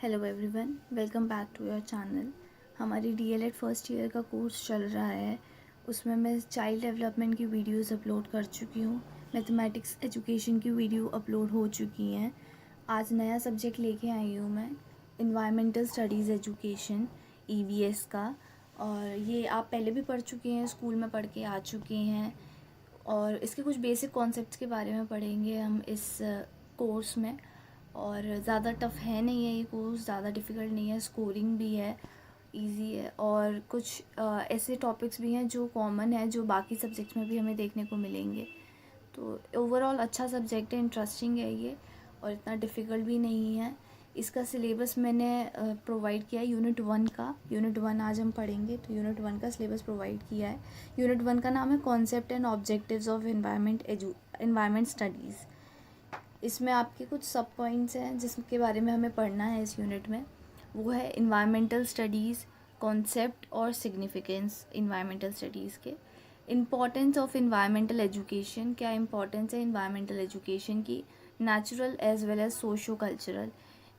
Hello everyone, welcome back to your channel. हमारी DElEd first year का course चल रहा है। उसमें मैं चाइल्ड डेवलपमेंट की वीडियोस अपलोड कर चुकी हूँ। मैथमेटिक्स एजुकेशन की वीडियो अपलोड हो चुकी हैं। आज नया सब्जेक्ट लेके आई हूँ मैं, इन्वायरमेंटल स्टडीज़ एजुकेशन ईवीएस का। और ये आप पहले भी पढ़ चुके हैं, स्कूल में पढ़ के आ चुके हैं। और इसके कुछ बेसिक कॉन्सेप्ट्स के बारे में पढ़ेंगे हम इस कोर्स में। और ज़्यादा टफ़ है नहीं है ये कोर्स, ज़्यादा डिफ़िकल्ट नहीं है, स्कोरिंग भी है, इजी है। और कुछ ऐसे टॉपिक्स भी हैं जो कॉमन है, जो बाकी सब्जेक्ट्स में भी हमें देखने को मिलेंगे। तो ओवरऑल अच्छा सब्जेक्ट है, इंटरेस्टिंग है ये, और इतना डिफ़िकल्ट भी नहीं है। इसका सिलेबस मैंने प्रोवाइड किया है यूनिट 1 का। यूनिट 1 आज हम पढ़ेंगे, तो यूनिट 1 का सिलेबस प्रोवाइड किया है। यूनिट 1 का नाम है concept and objectives of environment studies. इसमें आपके कुछ सब पॉइंट्स हैं जिसके बारे में हमें पढ़ना है इस यूनिट में। वो है इन्वायरमेंटल स्टडीज़, कॉन्सेप्ट और सिग्निफिकेंस इन्वायरमेंटल स्टडीज़ के। इम्पॉर्टेंस ऑफ इन्वायरमेंटल एजुकेशन, क्या इम्पॉर्टेंस है इन्वायरमेंटल एजुकेशन की, natural as well as socio cultural,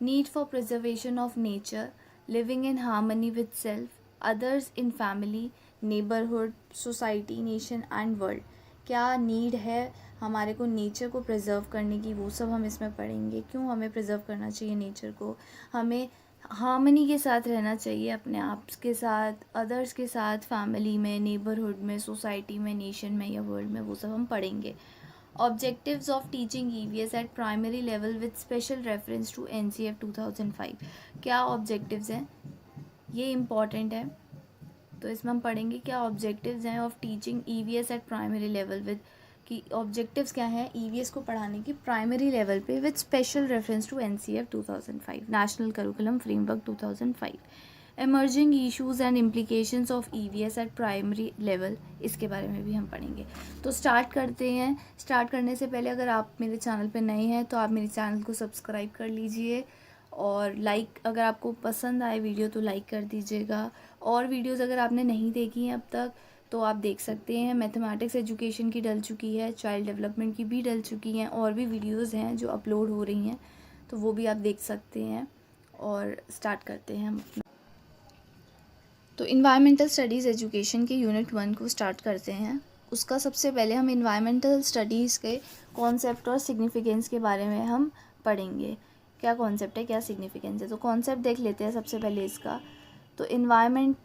need for preservation of nature, living in harmony with self, others in family, neighbourhood, society, nation and world. क्या need है हमारे को nature को preserve करने की, वो सब हम इसमें पढ़ेंगे। क्यों हमें प्रिजर्व करना चाहिए नेचर को, हमें हार्मनी के साथ रहना चाहिए अपने आप के साथ, अदर्स के साथ, फैमिली में, नेबरहुड में, सोसाइटी में, नेशन में या वर्ल्ड में, वो सब हम पढ़ेंगे। Objectives of teaching EVS at primary level with special reference to NCF 2005। क्या ऑब्जेक्टिव्स हैं, ये इम्पॉर्टेंट है। तो इसमें हम पढ़ेंगे क्या ऑब्जेक्टिव्स हैं of teaching EVS at primary level with, कि ऑब्जेक्टिव्स क्या हैं ईवीएस को पढ़ाने की प्राइमरी लेवल पे with special reference to NCF 2005, national curriculum framework 2005। Emerging issues and implications of EVS at primary level, इसके बारे में भी हम पढ़ेंगे। तो स्टार्ट करते हैं। स्टार्ट करने से पहले अगर आप मेरे चैनल पे नए हैं तो आप मेरे चैनल को सब्सक्राइब कर लीजिए, और लाइक, अगर आपको पसंद आए वीडियो तो लाइक कर दीजिएगा। और वीडियोस अगर आपने नहीं देखी हैं अब तक तो आप देख सकते हैं। मैथमेटिक्स एजुकेशन की डल चुकी है, चाइल्ड डेवलपमेंट की भी डल चुकी हैं, और भी वीडियोस हैं जो अपलोड हो रही हैं, तो वो भी आप देख सकते हैं। और स्टार्ट करते हैं हम अपना। तो इन्वायरमेंटल स्टडीज़ एजुकेशन के यूनिट 1 को स्टार्ट करते हैं। उसका सबसे पहले हम इन्वायरमेंटल स्टडीज़ के कॉन्सेप्ट और सिग्निफिकेंस के बारे में हम पढ़ेंगे। क्या कॉन्सेप्ट है, क्या सिग्निफिकेंस है। तो कॉन्सेप्ट देख लेते हैं सबसे पहले इसका। तो environment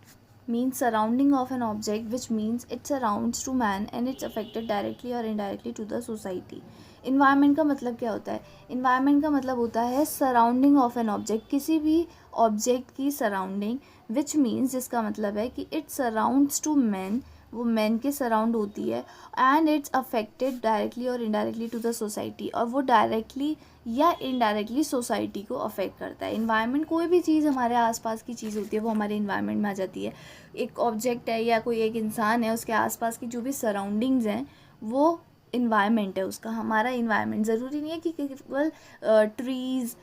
means surrounding of an object, which means it surrounds to man and it's affected directly or indirectly to the society. Environment का मतलब क्या होता है, इन्वायरमेंट का मतलब होता है सराउंडिंग ऑफ एन ऑब्जेक्ट, किसी भी ऑब्जेक्ट की सराउंडिंग, विच मीन्स जिसका मतलब है कि इट सराउंड्स टू मैन, वो मैन के सराउंड होती है, एंड इट्स अफेक्टेड डायरेक्टली और इनडायरेक्टली टू द सोसाइटी, और वो डायरेक्टली या इनडायरेक्टली सोसाइटी को अफेक्ट करता है। इन्वायरमेंट कोई भी चीज़ हमारे आसपास की चीज़ होती है वो हमारे इन्वायरमेंट में आ जाती है। एक ऑब्जेक्ट है या कोई एक इंसान है, उसके आसपास की जो भी सराउंडिंग्स हैं वो इन्वायरमेंट है उसका, हमारा इन्वायरमेंट। ज़रूरी नहीं है कि केवल ट्रीज़,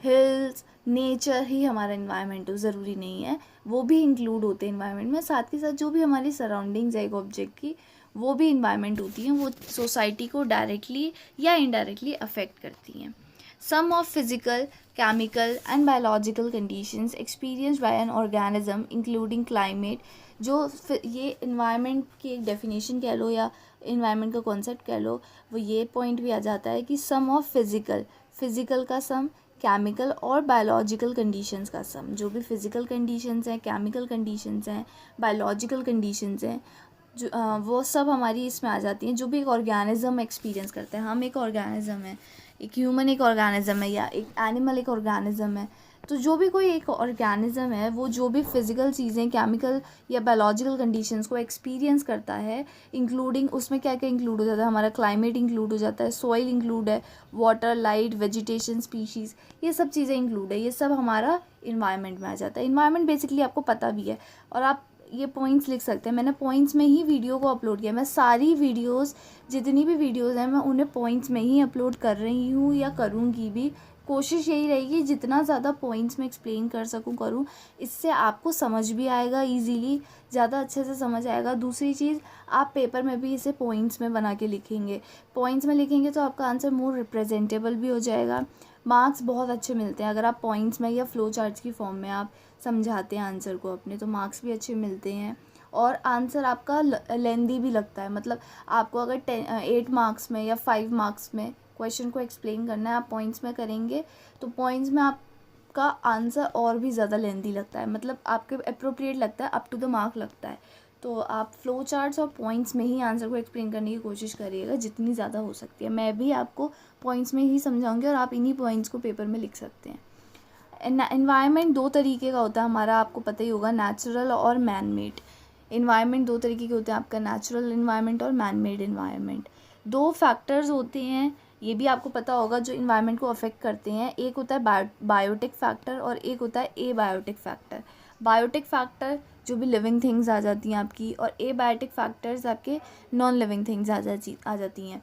हिल्स, नेचर ही हमारा इन्वायरमेंट हो, ज़रूरी नहीं है, वो भी इंक्लूड होते हैं इन्वायरमेंट में। साथ के साथ जो भी हमारी सराउंडिंग्स है एक ऑब्जेक्ट की, वो भी इन्वायरमेंट होती हैं, वो सोसाइटी को डायरेक्टली या इनडायरेक्टली अफेक्ट करती हैं। Some of physical, chemical and biological conditions experienced by an organism including climate, जो ये इन्वायरमेंट की एक डेफिनेशन कह लो या इन्वायरमेंट का कॉन्सेप्ट कह लो, वो ये पॉइंट भी आ जाता है कि सम ऑफ फिज़िकल का सम, केमिकल और बायोलॉजिकल कंडीशंस का सम। जो भी फिज़िकल कंडीशंस हैं, केमिकल कंडीशंस हैं, बायोलॉजिकल कंडीशंस हैं, जो वो सब हमारी इसमें आ जाती हैं। जो भी एक ऑर्गेनिज्म एक्सपीरियंस करते हैं, हम एक ऑर्गेनिज्म है, एक ह्यूमन एक ऑर्गेनिज्म है, या एक एनिमल एक ऑर्गेनिज्म है, तो जो भी कोई एक ऑर्गेनिज्म है वो जो भी फिज़िकल चीज़ें, केमिकल या बायोलॉजिकल कंडीशंस को एक्सपीरियंस करता है, इंक्लूडिंग उसमें क्या क्या इंक्लूड हो जाता है, हमारा क्लाइमेट इंक्लूड हो जाता है, सॉइल इंक्लूड है, वाटर, लाइट, वेजिटेशन, स्पीशीज़, ये सब चीज़ें इंक्लूड है, ये सब हमारा इन्वायरमेंट में आ जाता है। इन्वायरमेंट बेसिकली आपको पता भी है, और आप ये पॉइंट्स लिख सकते हैं। मैंने पॉइंट्स में ही वीडियो को अपलोड किया, मैं सारी वीडियोस, जितनी भी वीडियोस हैं, मैं उन्हें पॉइंट्स में ही अपलोड कर रही हूँ या करूँगी भी। कोशिश यही रहेगी जितना ज़्यादा पॉइंट्स में एक्सप्लेन कर सकूँ करूँ, इससे आपको समझ भी आएगा ईजीली, ज़्यादा अच्छे से समझ आएगा। दूसरी चीज़, आप पेपर में भी इसे पॉइंट्स में बना के लिखेंगे। पॉइंट्स में लिखेंगे तो आपका आंसर मोर रिप्रेजेंटेबल भी हो जाएगा, मार्क्स बहुत अच्छे मिलते हैं। अगर आप पॉइंट्स में या फ्लो चार्ट्स की फॉर्म में आप समझाते हैं आंसर को अपने, तो मार्क्स भी अच्छे मिलते हैं और आंसर आपका लेंदी भी लगता है। मतलब आपको अगर 8 मार्क्स में या 5 मार्क्स में क्वेश्चन को एक्सप्लेन करना है, आप पॉइंट्स में करेंगे तो पॉइंट्स में आपका आंसर और भी ज़्यादा लेंदी लगता है, मतलब आपके अप्रोप्रिएट लगता है, अप टू द मार्क लगता है। तो आप फ्लो चार्ट्स और पॉइंट्स में ही आंसर को एक्सप्लेन करने की कोशिश करिएगा जितनी ज़्यादा हो सकती है। मैं भी आपको पॉइंट्स में ही समझाऊंगी और आप इन्हीं पॉइंट्स को पेपर में लिख सकते हैं। एनवायरनमेंट 2 तरीके का होता है हमारा, आपको पता ही होगा, नेचुरल और मैन मेड। इन्वायरमेंट 2 तरीके के होते हैं, आपका नेचुरल इन्वायरमेंट और मैन मेड इन्वायरमेंट। 2 फैक्टर्स होते हैं, ये भी आपको पता होगा, जो इन्वायरमेंट को अफेक्ट करते हैं। एक होता है बायोटिक फैक्टर और एक होता है एबायोटिक फैक्टर। बायोटिक फैक्टर जो भी लिविंग थिंग्स आ जाती हैं आपकी, और एबायोटिक फैक्टर्स आपके नॉन लिविंग थिंग्स आ जाती हैं।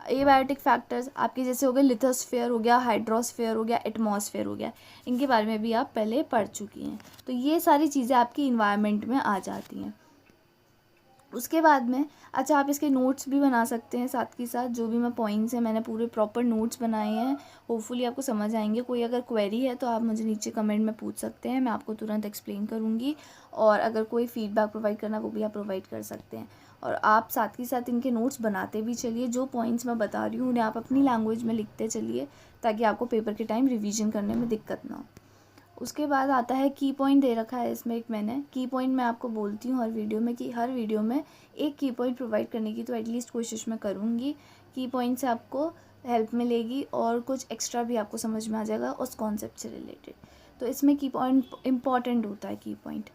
एबायोटिक फैक्टर्स आपके जैसे हो गए लिथोस्फेयर हो गया, हाइड्रोस्फेयर हो गया, एटमॉस्फेयर हो गया, इनके बारे में भी आप पहले पढ़ चुकी हैं। तो ये सारी चीज़ें आपकी इन्वायरमेंट में आ जाती हैं। उसके बाद में अच्छा, आप इसके नोट्स भी बना सकते हैं साथ के साथ। जो भी मैं पॉइंट्स हैं, मैंने पूरे प्रॉपर नोट्स बनाए हैं, होपफुली आपको समझ आएंगे। कोई अगर क्वेरी है तो आप मुझे नीचे कमेंट में पूछ सकते हैं, मैं आपको तुरंत एक्सप्लेन करूँगी। और अगर कोई फीडबैक प्रोवाइड करना, वो भी आप प्रोवाइड कर सकते हैं। और आप साथ के साथ इनके नोट्स बनाते भी चलिए। जो पॉइंट्स मैं बता रही हूँ उन्हें आप अपनी लैंग्वेज में लिखते चलिए, ताकि आपको पेपर के टाइम रिवीजन करने में दिक्कत ना हो। उसके बाद आता है की पॉइंट, दे रखा है इसमें एक मैंने की पॉइंट। मैं आपको बोलती हूँ हर वीडियो में कि हर वीडियो में एक की पॉइंट प्रोवाइड करने की तो एटलीस्ट कोशिश मैं करूँगी। की पॉइंट से आपको हेल्प मिलेगी और कुछ एक्स्ट्रा भी आपको समझ में आ जाएगा उस कॉन्सेप्ट से रिलेटेड। तो इसमें की पॉइंट इम्पॉर्टेंट होता है की पॉइंट।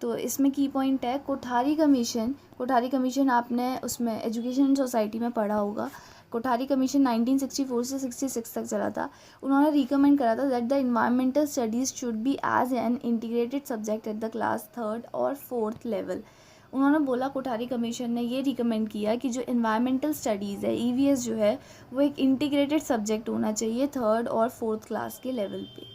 तो इसमें की पॉइंट है कोठारी कमीशन। कोठारी कमीशन आपने उसमें एजुकेशन सोसाइटी में पढ़ा होगा। कोठारी कमीशन 1964 से 66 तक चला था। उन्होंने रिकमेंड करा था that the environmental studies should be as an integrated subject at the class 3rd और 4th लेवल। उन्होंने बोला, कोठारी कमीशन ने ये रिकमेंड किया कि जो इन्वायरमेंटल स्टडीज़ है, ईवीएस जो है, वो एक इंटीग्रेटेड सब्जेक्ट होना चाहिए 3rd और 4th क्लास के लेवल पे।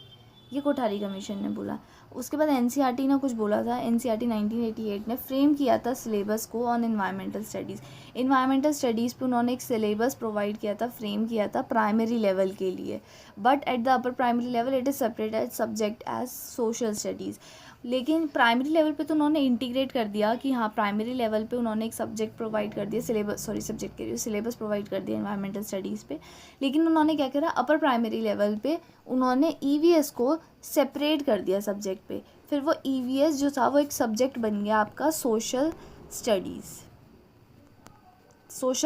ये कोठारी कमीशन ने बोला। उसके बाद एनसीईआरटी ने कुछ बोला था। एनसीईआरटी 1988 ने फ्रेम किया था सिलेबस को on environmental studies. Environmental studies पे उन्होंने एक सिलेबस प्रोवाइड किया था, फ्रेम किया था प्राइमरी लेवल के लिए। But at the upper primary level it is separate as subject as social studies. लेकिन प्राइमरी लेवल पे तो उन्होंने इंटीग्रेट कर दिया कि हाँ, प्राइमरी लेवल पे उन्होंने एक सब्जेक्ट प्रोवाइड कर दिया, सब्जेक्ट के लिए सिलेबस प्रोवाइड कर दिया इन्वायरमेंटल स्टडीज़ पे। लेकिन उन्होंने क्या करा, अपर प्राइमरी लेवल पे उन्होंने ईवीएस को सेपरेट कर दिया सब्जेक्ट पे। फिर वो ईवीएस जो था वो एक सब्जेक्ट बन गया आपका सोशल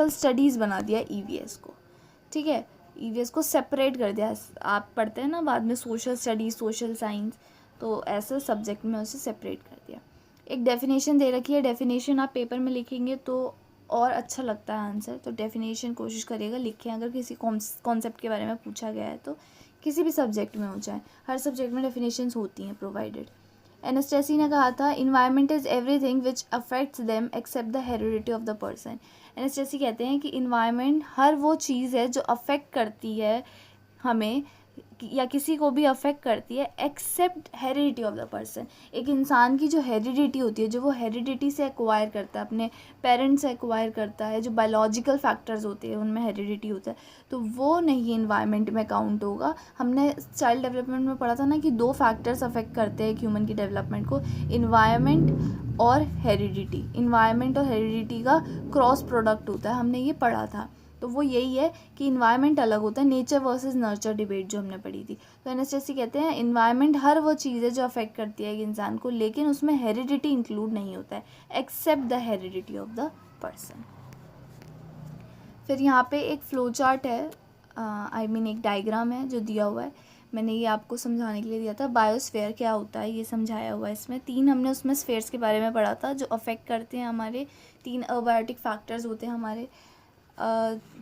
स्टडीज़ बना दिया ईवीएस को। ठीक है, ईवीएस को सेपरेट कर दिया। आप पढ़ते हैं ना बाद में सोशल स्टडीज़, सोशल साइंस, तो ऐसे सब्जेक्ट में उसे सेपरेट कर दिया। एक डेफिनेशन दे रखी है, डेफिनेशन आप पेपर में लिखेंगे तो और अच्छा लगता है आंसर। तो डेफिनेशन कोशिश करिएगा लिखें, अगर किसी कॉन्सेप्ट के बारे में पूछा गया है तो, किसी भी सब्जेक्ट में हो जाए, हर सब्जेक्ट में डेफिनेशंस होती हैं प्रोवाइडेड। एनास्टेसी ने कहा था, environment is everything which affects them except the heredity of the person. Anastasi कहते हैं कि इन्वायरमेंट हर वो चीज़ है जो अफेक्ट करती है हमें या किसी को भी अफेक्ट करती है, except heredity of the person. एक इंसान की जो हेरिडिटी होती है, जो वो हेरिडिटी से एक्वायर करता है, अपने पेरेंट्स से एक्वायर करता है, जो बायोलॉजिकल फैक्टर्स होते हैं उनमें हेरिडिटी होता है, तो वो नहीं इन्वायरमेंट में काउंट होगा। हमने चाइल्ड डेवलपमेंट में पढ़ा था ना कि 2 फैक्टर्स अफेक्ट करते हैं ह्यूमन की डेवलपमेंट को, इन्वायरमेंट और हेरिडिटी। इन्वायरमेंट और हेरिडिटी का क्रॉस प्रोडक्ट होता है, हमने ये पढ़ा था। तो वो यही है कि इन्वायरमेंट अलग होता है, नेचर वर्सेस नर्चर डिबेट जो हमने पढ़ी थी। तो एनास्टेसी कहते हैं इन्वायरमेंट हर वो चीज़ है जो अफेक्ट करती है एक इंसान को, लेकिन उसमें हेरिडिटी इंक्लूड नहीं होता है, except the heredity of the person. फिर यहाँ पे एक फ्लो चार्ट है, एक डायग्राम है जो दिया हुआ है, मैंने ये आपको समझाने के लिए दिया था। बायोस्फीयर क्या होता है ये समझाया हुआ है इसमें। 3 हमने उसमें स्फीयर्स के बारे में पढ़ा था जो अफेक्ट करते हैं हमारे। 3 अबायोटिक फैक्टर्स होते हैं हमारे,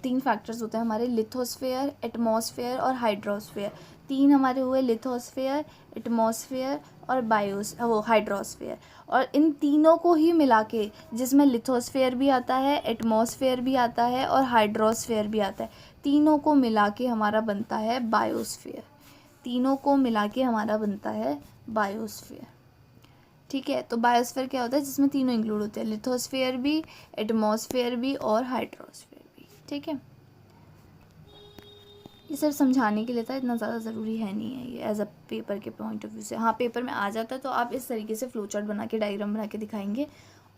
3 फैक्टर्स होते हैं हमारे, लिथोस्फेयर, एटमॉस्फेयर और हाइड्रोस्फेयर। 3 हमारे हुए, लिथोस्फेयर, एटमॉस्फेयर और हाइड्रोस्फेयर। और इन तीनों को ही मिला के, जिसमें लिथोस्फेयर भी आता है, एटमॉस्फेयर भी आता है और हाइड्रोस्फेयर भी आता है, तीनों को मिला के हमारा बनता है बायोस्फेयर। तीनों को मिला के हमारा बनता है बायोस्फेयर। ठीक है, तो बायोस्फीयर क्या होता है, जिसमें तीनों इंक्लूड होते हैं, लिथोस्फेयर भी, एटमॉस्फेयर भी और हाइड्रोस्फेयर भी। ठीक है, ये सिर्फ समझाने के लिए था, इतना ज़्यादा ज़रूरी है नहीं है ये एज अ पेपर के पॉइंट ऑफ व्यू से। हाँ, पेपर में आ जाता है तो आप इस तरीके से फ्लो चार्ट बना के, डायग्राम बना के दिखाएंगे,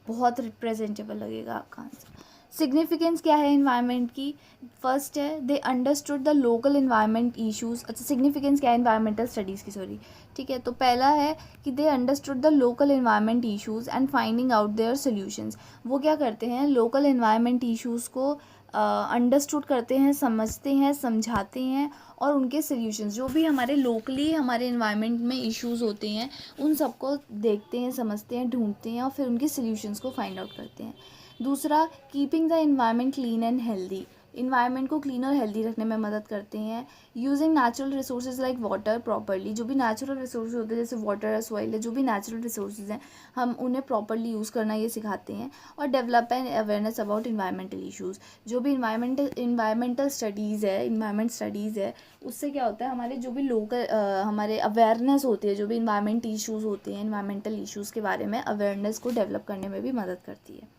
बहुत रिप्रेजेंटेबल लगेगा आपका आंसर। सिग्निफिकेंस क्या है इन्वायरमेंट की? फर्स्ट है दे understood the local environment issues. अच्छा, सिग्निफिकेंस क्या है इन्वायरमेंटल स्टडीज़ की, सॉरी, ठीक है। तो पहला है कि they understood the local environment issues and finding out their solutions. वो क्या करते हैं, लोकल इन्वायरमेंट इश्यूज़ को अंडरस्टूड करते हैं, समझते हैं, समझाते हैं, और उनके सोल्यूशंस जो भी हमारे लोकली हमारे इन्वायरमेंट में इश्यूज़ होते हैं उन सबको देखते हैं, समझते हैं, ढूंढते हैं और फिर उनके सोल्यूशंस को फाइंड आउट करते हैं। दूसरा, keeping the environment clean and healthy. Environment को क्लीन और हेल्दी रखने में मदद करते हैं। Using natural resources like water properly. जो भी नेचुरल रिसोर्स होते हैं जैसे वाटर है, सॉइल है, जो भी नेचुरल रिसोर्सेज हैं हम उन्हें प्रॉपरली यूज़ करना ये सिखाते हैं। और develop and awareness about environmental issues. जो भी इन्वायरमेंटल स्टडीज़ है, इन्वायरमेंट स्टडीज़ है, उससे क्या होता है हमारे जो भी लोकल हमारे अवेयरनेस होती है, जो भी इन्वायरमेंट इशूज़ होते हैं, इन्वायरमेंटल इशूज़ के बारे में अवेयरनेस को डेवलप करने में भी मदद करती है।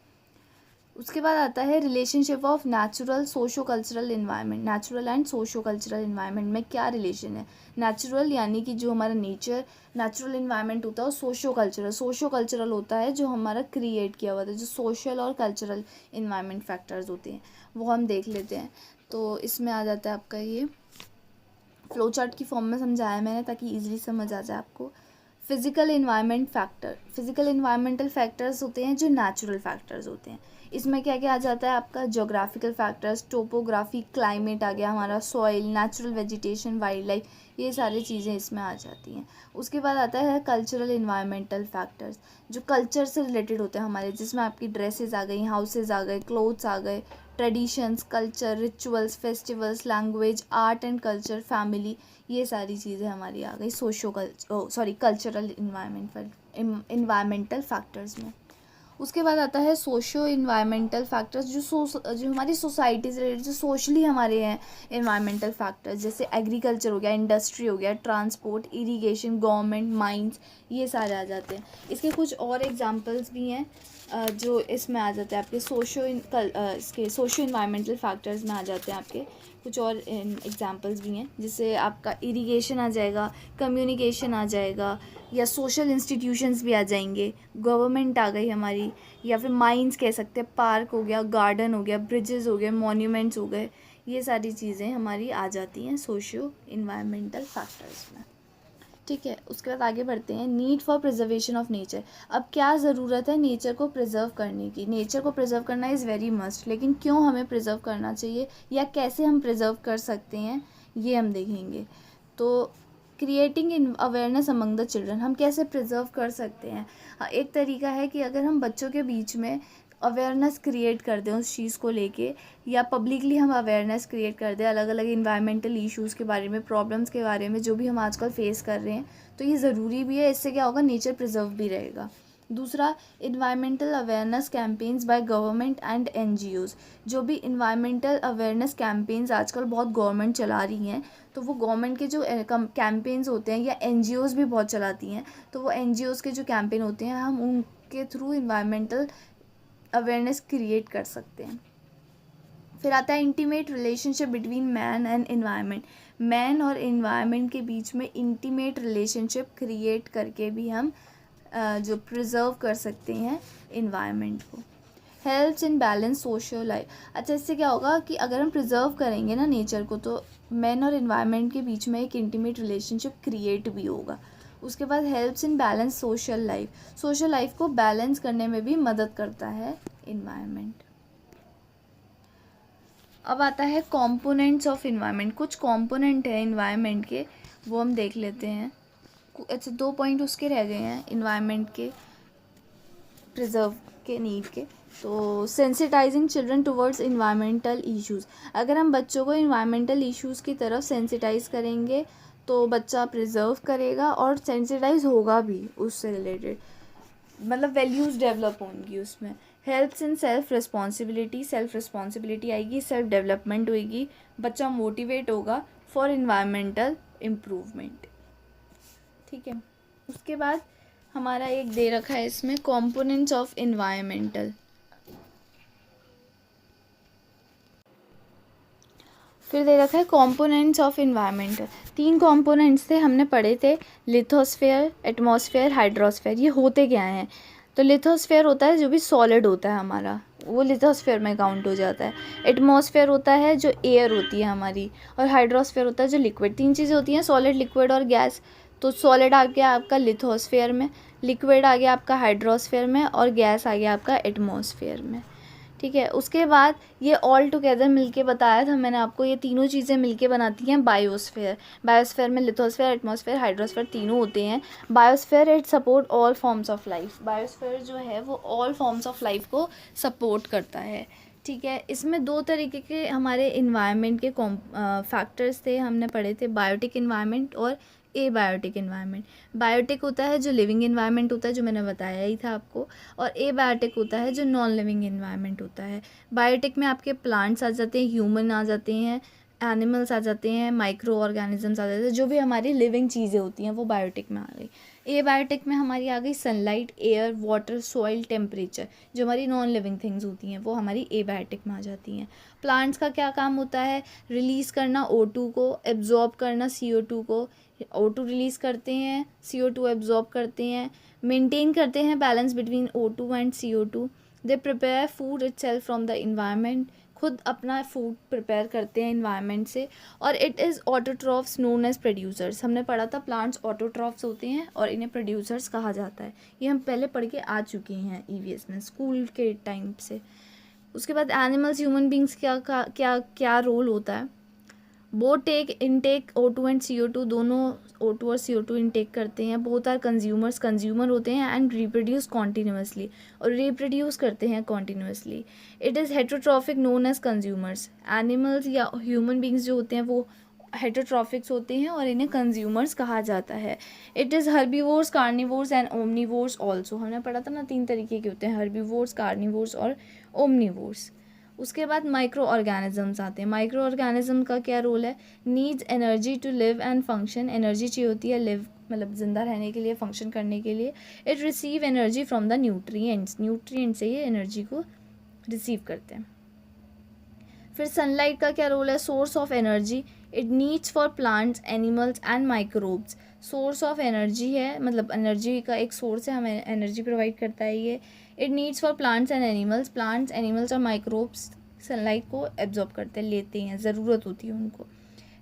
उसके बाद आता है relationship of natural socio cultural environment. Natural and socio cultural environment में क्या रिलेशन है? नेचुरल यानी कि जो हमारा नेचर नेचुरल इन्वायरमेंट होता है, और सोशो कल्चरल, सोशो कल्चरल होता है जो हमारा क्रिएट किया हुआ था। जो सोशल और कल्चरल इन्वायरमेंट फैक्टर्स होते हैं वो हम देख लेते हैं। तो इसमें आ जाता है आपका ये फ्लो चार्ट की फॉर्म में समझाया मैंने ताकि ईजिली समझ आ जाए आपको। Physical environment factor, physical environmental factors होते हैं जो नेचुरल फैक्टर्स होते हैं। इसमें क्या क्या आ जाता है आपका? ज्योग्राफिकल फैक्टर्स, टोपोग्राफी, क्लाइमेट आ गया हमारा, soil, natural vegetation, wild life, ये सारी चीज़ें इसमें आ जाती हैं। उसके बाद आता है कल्चरल इन्वायरमेंटल फैक्टर्स, जो कल्चर से रिलेटेड होते हैं हमारे, जिसमें आपकी ड्रेसेस आ गई, हाउसेज आ गए, क्लोथ्स आ गए, traditions, culture, rituals, festivals, language, art and culture, family, ये सारी चीज़ें हमारी आ गई कल्चरल इन्वायरमेंटल फैक्टर्स में। उसके बाद आता है सोशो इन्वायरमेंटल फैक्टर्स, जो हमारी सोसाइटी से रिलेटेड, जो सोशली हमारे हैं इन्वायरमेंटल फैक्टर्स, जैसे एग्रीकल्चर हो गया, इंडस्ट्री हो गया, ट्रांसपोर्ट, इरिगेशन, गवर्नमेंट, माइंस, ये सारे आ जाते हैं। इसके कुछ और एग्जांपल्स भी हैं जो इसमें आ जाते हैं आपके इसके सोशो इन्वायरमेंटल फैक्टर्स में आ जाते हैं आपके कुछ और एग्जांपल्स भी हैं, जिससे आपका इरिगेशन आ जाएगा, कम्युनिकेशन आ जाएगा, या सोशल इंस्टीट्यूशंस भी आ जाएंगे, गवर्नमेंट आ गई हमारी, या फिर माइंस कह सकते हैं, पार्क हो गया, गार्डन हो गया, ब्रिजेस हो गए, मॉन्यूमेंट्स हो गए, ये सारी चीज़ें हमारी आ जाती हैं सोशियो इन्वायरमेंटल फैक्टर्स में। ठीक है, उसके बाद आगे बढ़ते हैं। Need for preservation of nature. अब क्या ज़रूरत है नेचर को प्रिजर्व करने की? नेचर को प्रिजर्व करना इज़ वेरी मस्ट, लेकिन क्यों हमें प्रिजर्व करना चाहिए या कैसे हम प्रिजर्व कर सकते हैं ये हम देखेंगे। तो creating in awareness among the children, हम कैसे प्रिजर्व कर सकते हैं? एक तरीका है कि अगर हम बच्चों के बीच में अवेयरनेस क्रिएट कर दें उस चीज़ को लेके, या पब्लिकली हम अवेयरनेस क्रिएट कर दें अलग अलग इन्वायरमेंटल इश्यूज़ के बारे में, प्रॉब्लम्स के बारे में जो भी हम आजकल फेस कर रहे हैं, तो ये ज़रूरी भी है। इससे क्या होगा, नेचर प्रिजर्व भी रहेगा। दूसरा, environmental awareness campaigns by government and NGOs. जो भी इन्वायरमेंटल अवेयरनेस कैंपेन्स आजकल बहुत गवर्नमेंट चला रही हैं, तो वो गवर्नमेंट के जो कैंपेन्स होते हैं, या एनजीओज़ भी बहुत चलाती हैं, तो वो एनजीओज़ के जो कैंपेन होते हैं हम उनके थ्रू इन्वायरमेंटल अवेयरनेस क्रिएट कर सकते हैं। फिर आता है intimate relationship between man and environment. Man और एनवायरनमेंट के बीच में इंटीमेट रिलेशनशिप क्रिएट करके भी हम जो प्रिजर्व कर सकते हैं इन्वायरमेंट को। Helps in balance social life. अच्छा, इससे क्या होगा कि अगर हम प्रिजर्व करेंगे ना नेचर को, तो मैन और एनवायरनमेंट के बीच में एक इंटीमेट रिलेशनशिप क्रिएट भी होगा। उसके बाद helps in balance social life, social life को बैलेंस करने में भी मदद करता है इन्वायरमेंट। अब आता है कंपोनेंट्स ऑफ इन्वायरमेंट। कुछ कंपोनेंट है इन्वायरमेंट के, वो हम देख लेते हैं। अच्छा, 2 पॉइंट उसके रह गए हैं इन्वायरमेंट के प्रिजर्व के नीड के। तो sensitising children towards environmental issues. अगर हम बच्चों को इन्वायरमेंटल इश्यूज़ की तरफ सेंसिटाइज करेंगे तो बच्चा प्रिजर्व करेगा और सेंसिटाइज होगा भी उससे रिलेटेड, मतलब वैल्यूज़ डेवलप होंगी उसमें। हेल्प्स इन सेल्फ रिस्पॉन्सिबिलिटी आएगी, सेल्फ डेवलपमेंट होएगी, बच्चा मोटिवेट होगा फॉर इन्वायरमेंटल इम्प्रूवमेंट। ठीक है, उसके बाद हमारा एक दे रखा है इसमें कंपोनेंट्स ऑफ इन्वायरमेंटल। फिर दे रखा है कंपोनेंट्स ऑफ इन्वायरमेंट। 3 कंपोनेंट्स थे, हमने पढ़े थे लिथोस्फेयर, एटमॉस्फेयर, हाइड्रोस्फेयर। ये होते क्या हैं? तो लिथोस्फेयर होता है जो भी सॉलिड होता है हमारा, वो लिथोस्फेयर में काउंट हो जाता है। एटमॉस्फेयर होता है जो एयर होती है हमारी, और हाइड्रोस्फेयर होता है जो लिक्विड। 3 चीज़ें होती हैं, सॉलिड, लिक्विड और गैस। तो सॉलिड आ गया आपका लिथोस्फेयर में, लिक्विड आ गया आपका हाइड्रोस्फेयर में, और गैस आ गया आपका एटमॉस्फेयर में। ठीक है, उसके बाद ये ऑल टुगेदर मिलके बताया था मैंने आपको, ये तीनों चीज़ें मिलके बनाती हैं बायोस्फेयर। बायोस्फेयर में लिथोस्फेयर, एटमॉस्फेयर, हाइड्रोस्फेयर तीनों होते हैं। Biosphere it support all forms of life. Biosphere जो है वो ऑल फॉर्म्स ऑफ लाइफ को सपोर्ट करता है। ठीक है, इसमें 2 तरीके के हमारे इन्वायरमेंट के फैक्टर्स थे, हमने पढ़े थे, बायोटिक इन्वायरमेंट और एबायोटिक इन्वायरमेंट। बायोटिक होता है जो लिविंग इन्वायरमेंट होता है, जो मैंने बताया ही था आपको, और एबायोटिक होता है जो नॉन लिविंग इन्वायरमेंट होता है। बायोटिक में आपके प्लांट्स आ जाते हैं, ह्यूमन आ जाते हैं, एनिमल्स आ जाते हैं, माइक्रो ऑर्गेनिजम्स आ जाते हैं, जो भी हमारी लिविंग चीज़ें होती हैं वो बायोटिक में आ गई। एबायोटिक में हमारी आ गई sunlight, air, water, soil, temperature. जो हमारी नॉन लिविंग थिंग्स होती हैं वो हमारी एबायोटिक में आ जाती हैं। प्लांट्स का क्या काम होता है? रिलीज़ करना O2 को, एब्जॉर्ब करना CO2 को। O2 रिलीज़ करते हैं, CO2 एब्जॉर्ब करते हैं, मेंटेन करते हैं balance between O2 and CO2। They prepare food itself from the environment. खुद अपना फूड प्रिपेयर करते हैं इन्वायरमेंट से। और it is autotrophs known as producers. हमने पढ़ा था प्लांट्स ऑटोट्रॉफ्स होते हैं और इन्हें प्रोड्यूसर्स कहा जाता है। ये हम पहले पढ़ के आ चुके हैं EVS में, स्कूल के टाइम से। उसके बाद एनिमल्स, ह्यूमन बींग्स क्या रोल होता है? Both take intake O2 and CO2, दोनों O2 और CO2 इनटेक करते हैं। बोथ आर कंज्यूमर्स, कंज्यूमर होते हैं, एंड रिप्रोड्यूस कॉन्टीन्यूसली, और रिप्रोड्यूस करते हैं continuously. It is heterotrophic known as consumers. Animals या ह्यूमन बींग्स जो होते हैं वो हेटरोट्रॉफिक्स होते हैं और इन्हें कंज्यूमर्स कहा जाता है। It is herbivores, carnivores and omnivores also. हमने पढ़ा था ना 3 तरीके के होते हैं, हर्बीवोर्स, कार्निवोर्स और ओमनीवोर्स। उसके बाद माइक्रो ऑर्गेनिजम्स आते हैं। माइक्रो ऑर्गेनिज्म का क्या रोल है? Needs energy to live and function. Energy चाहिए होती है लिव मतलब ज़िंदा रहने के लिए, फंक्शन करने के लिए। It receive energy from the nutrients. Nutrients से ये एनर्जी को रिसीव करते हैं। फिर सनलाइट का क्या रोल है? Source of energy. It needs for plants, animals and microbes. Source of energy है, मतलब एनर्जी का एक सोर्स है, हमें एनर्जी प्रोवाइड करता है ये। It needs for plants and animals. Plants, animals और माइक्रोब्स सनलाइट को एब्जॉर्ब करते हैं, लेते हैं, ज़रूरत होती है उनको।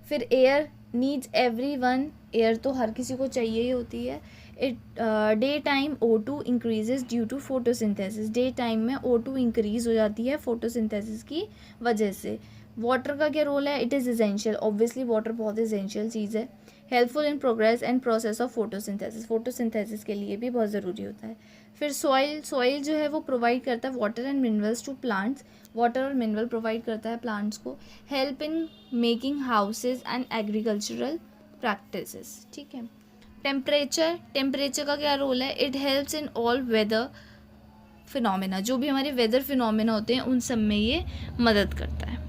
फिर एयर नीड्स एवरीवन। एयर तो हर किसी को चाहिए ही होती है। It day time O2 increases due to photosynthesis. Day time में O2 इंक्रीज हो जाती है फोटोसिंथेसिस की वजह से। वाटर का क्या रोल है? It is essential. Obviously water बहुत एसेंशियल चीज़ है। Helpful in progress and process of photosynthesis. Photosynthesis के लिए भी बहुत ज़रूरी होता है। फिर सॉइल जो है वो प्रोवाइड करता है water and minerals to plants. Water और मिनरल प्रोवाइड करता है प्लांट्स को। Help in making houses and agricultural practices. ठीक है। टेम्परेचर का क्या रोल है? It helps in all weather phenomena. जो भी हमारे वेदर फिनोमेना होते हैं उन सब में ये मदद करता है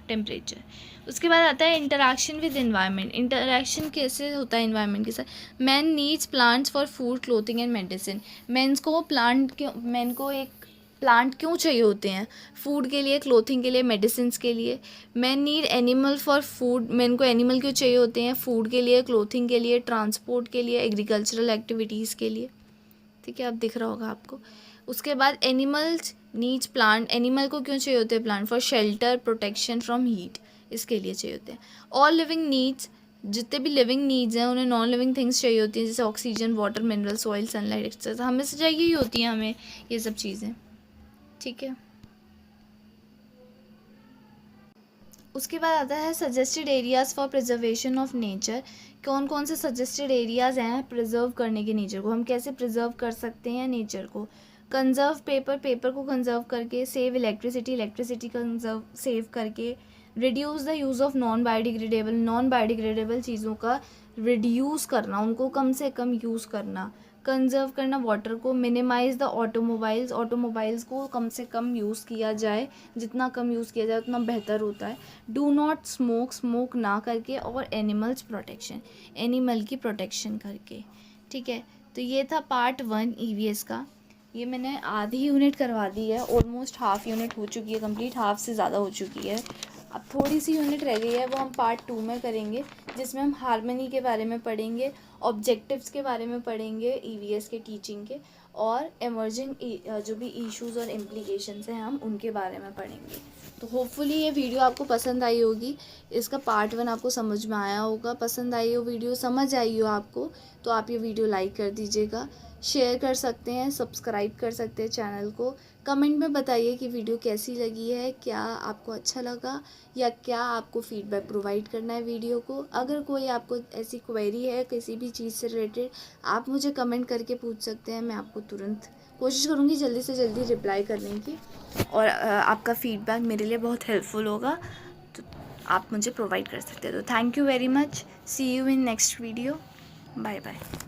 टेम्परेचर। उसके बाद आता है इंटरेक्शन विद एनवायरनमेंट। इंटरेक्शन कैसे होता है एनवायरनमेंट के साथ? Man needs plants for food, clothing and medicine. Man को एक प्लांट क्यों चाहिए होते हैं? फूड के लिए, क्लोथिंग के लिए, मेडिसिन के लिए। Man need animal for food. Man को एनिमल क्यों चाहिए होते हैं? फूड के लिए, क्लोथिंग के लिए, ट्रांसपोर्ट के लिए, एग्रीकल्चरल एक्टिविटीज़ के लिए। ठीक है, अब दिख रहा होगा आपको। उसके बाद एनिमल्स नीड्स प्लांट। एनिमल को क्यों चाहिए होते हैं plant? For shelter, protection from heat, इसके लिए चाहिए होते हैं। ऑल लिविंग नीड्स, जितने भी लिविंग नीड्स हैं उन्हें नॉन लिविंग थिंग्स चाहिए होती हैं, जैसे oxygen, water, mineral, soil, sunlight etcetera. हमें से चाहिए ही होती हैं हमें ये सब चीज़ें। ठीक है। उसके बाद आता है suggested areas for preservation of nature. कौन कौन से सजेस्टेड एरियाज़ हैं प्रिजर्व करने के नेचर को? हम कैसे प्रिजर्व कर सकते हैं नेचर को? कंजर्व पेपर को कंजर्व करके। सेव इलेक्ट्रिसिटी कंजर्व सेव करके। Reduce the use of non biodegradable चीज़ों का रिड्यूस करना, उनको कम से कम यूज़ करना। कंजर्व करना वाटर को। मिनिमाइज़ द ऑटोमोबाइल्स को कम से कम यूज़ किया जाए, जितना कम यूज़ किया जाए उतना बेहतर होता है। डू नॉट स्मोक ना करके। और एनिमल की प्रोटेक्शन करके। ठीक है, तो ये था पार्ट 1 EVS का। ये मैंने आधी यूनिट करवा दी है, ऑलमोस्ट हाफ यूनिट हो चुकी है कंप्लीट, हाफ से ज़्यादा हो चुकी है। अब थोड़ी सी यूनिट रह गई है, वो हम पार्ट 2 में करेंगे, जिसमें हम हार्मनी के बारे में पढ़ेंगे, ऑब्जेक्टिव्स के बारे में पढ़ेंगे ईवीएस के टीचिंग के, और एमर्जिंग जो भी इश्यूज और इम्प्लीकेशंस हैं हम उनके बारे में पढ़ेंगे। तो होपफुली ये वीडियो आपको पसंद आई होगी, इसका पार्ट 1 आपको समझ में आया होगा। पसंद आई हो वीडियो, समझ आई हो आपको, तो आप ये वीडियो लाइक कर दीजिएगा, शेयर कर सकते हैं, सब्सक्राइब कर सकते हैं चैनल को। कमेंट में बताइए कि वीडियो कैसी लगी है, क्या आपको अच्छा लगा, या क्या आपको फीडबैक प्रोवाइड करना है वीडियो को। अगर कोई आपको ऐसी क्वेरी है किसी भी चीज़ से रिलेटेड, आप मुझे कमेंट करके पूछ सकते हैं। मैं आपको तुरंत कोशिश करूँगी जल्दी से जल्दी रिप्लाई करने की, और आपका फीडबैक मेरे लिए बहुत हेल्पफुल होगा, तो आप मुझे प्रोवाइड कर सकते हैं। तो thank you very much, see you in next video, bye bye.